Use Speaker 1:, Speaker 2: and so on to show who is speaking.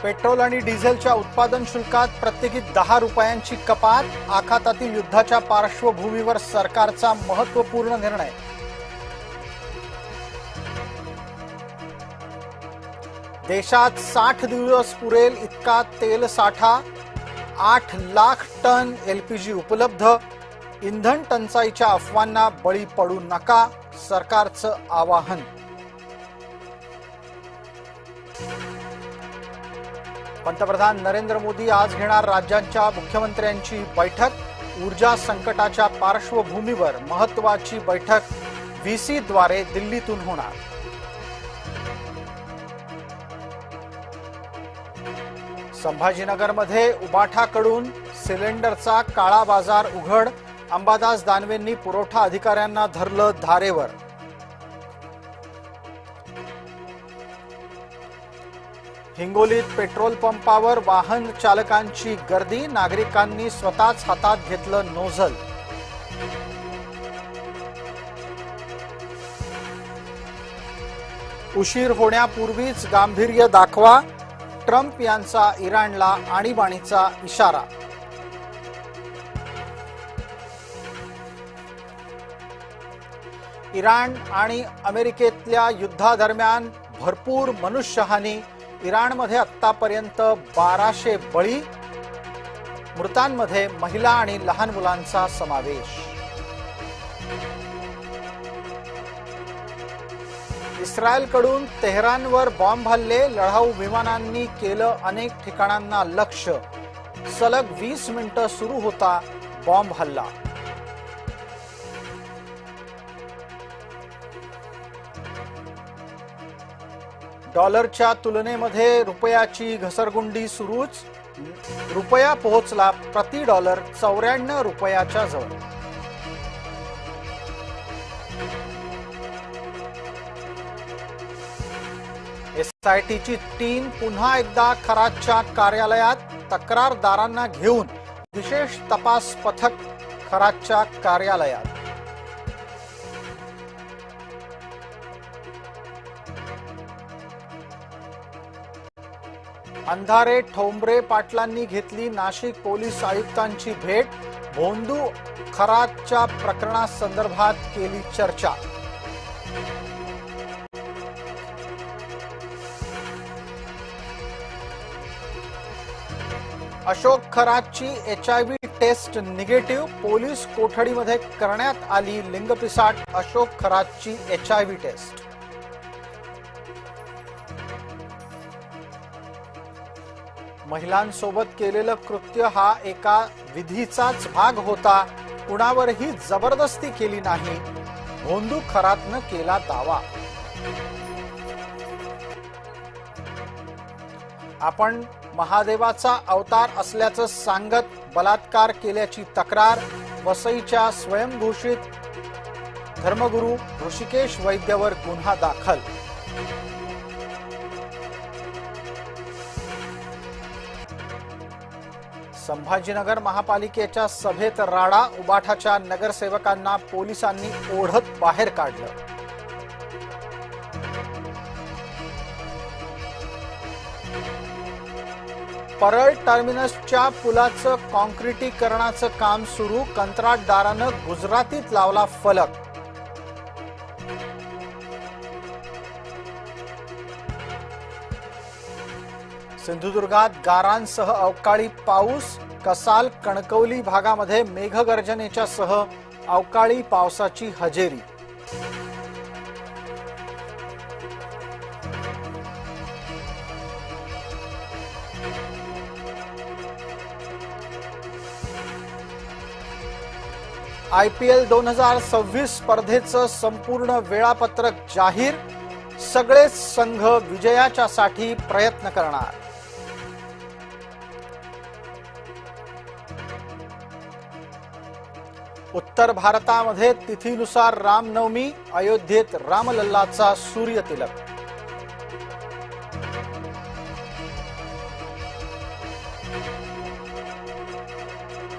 Speaker 1: Petrol आणि डिझेलच्या उत्पादन शुल्कात प्रत्येकी 10 रुपयांची कपात। आखातातील युद्धाच्या पार्श्वभूमीवर सरकारचा महत्त्वपूर्ण निर्णय। देशात 60 दिवस पुरेल इतका तेल साठा। 8 लाख टन एलपीजी उपलब्ध। इंधन टंचाईच्या अफवांना बळी पडू नका, सरकारचं आवाहन। पंतप्रधान नरेंद्र मोदी आज घेणार राज्यांच्या मुख्यमंत्र्यांची बैठक। ऊर्जा संकटाच्या पार्श्वभूमीवर महत्त्वाची बैठक व्हीसीद्वारे दिल्लीतून होणार। संभाजीनगरमध्ये उबाठाकडून सिलेंडरचा काळा बाजार उघड। अंबादास दानवेंनी पुरवठा अधिकाऱ्यांना धरलं धारेवर। हिंगोलीत पेट्रोल पंपावर वाहन चालकांची गर्दी। नागरिकांनी स्वतःच हातात घेतलं नोझल। उशीर होण्यापूर्वीच गांभीर्य दाखवा, ट्रम्प यांचा इराणला आणीबाणीचा इशारा। इराण आणि अमेरिकेतल्या युद्धादरम्यान भरपूर मनुष्यहानी। इराणमध्ये आतापर्यंत 1200 बळी। मृतांमध्ये महिला आणि लहान मुलांचा समावेश। इस्रायलकडून तेहरानवर बॉम्ब हल्ले। लढाऊ विमानांनी केलं अनेक ठिकाणांना लक्ष्य। सलग 20 मिनिटं सुरू होता बॉम्ब हल्ला। डॉलरच्या तुलनेमध्ये रुपयाची घसरगुंडी सुरूच। रुपया पोहोचला प्रति डॉलर 94 रुपयाच्या जवळ। एसआयटीची टीम पुन्हा एकदा खरातच्या कार्यालयात। तक्रारदारांना घेऊन विशेष तपास पथक खरातच्या कार्यालयात। अंधारे ठोंबरे पाटलांनी घेतली नाशिक पोलीस आयुक्तांची भेट। भोंदू खरातच्या प्रकरणासंदर्भात केली चर्चा। अशोक खरातची एचआयव्ही टेस्ट निगेटिव्ह। पोलीस कोठडीमध्ये करण्यात आली लिंगपिसाट। अशोक खरातची एचआयव्ही टेस्ट। महिलांसोबत केलेलं कृत्य हा एका विधीचाच भाग होता। कुणावरही जबरदस्ती केली नाही, भोंदू खरातनं केला दावा। आपण महादेवाचा अवतार असल्याचं सांगत बलात्कार केल्याची तक्रार। वसईच्या स्वयंघोषित धर्मगुरू ऋषिकेश वैद्यवर गुन्हा दाखल। संभाजीनगर महापालिकेच्या सभेत राडा। उबाठाच्या नगरसेवकांना पोलिसांनी ओढत बाहेर काढलं। परळ टर्मिनसच्या पुलाचं कॉन्क्रिटीकरणाचं काम सुरू। कंत्राटदारानं गुजरातीत लावला फलक। सिंधुदुर्गात गारांसह अवकाळी पाऊस। कसाल कणकवली भागामध्ये मेघगर्जनेच्या सह अवकाळी पावसाची हजेरी। IPL 2026 स्पर्धेचं संपूर्ण वेळापत्रक जाहीर। सगळेच संघ विजयाच्यासाठी प्रयत्न करणार। उत्तर भारतामध्ये तिथीनुसार रामनवमी। अयोध्येत रामलल्लाचा सूर्यतिलक।